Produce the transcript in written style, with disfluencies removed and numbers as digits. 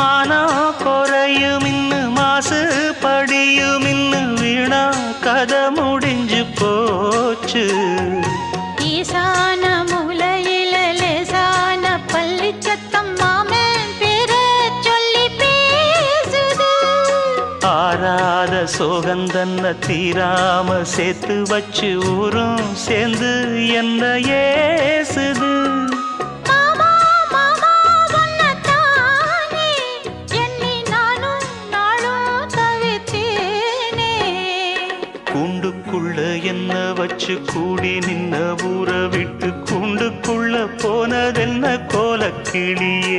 மானம் குறையும் இன்னு மாசு படியும் இன்னு வீணா கதை முடிஞ்சு போச்சு. ஈசான மூலையில லேசான பள்ளி சத்தம் மாமன் பேர சொல்லி பேசுது. ஆறாத சோகந்தன்ன தீராம சேர்த்து வச்சு ஊரும் சேர்ந்து என்ன ஏசுது. கூண்டுக்குள்ள என்ன வச்சு கூடி நின்ன ஊற விட்டு கூண்டுக்குள்ள போனதென்ன கோலக்கிளியே.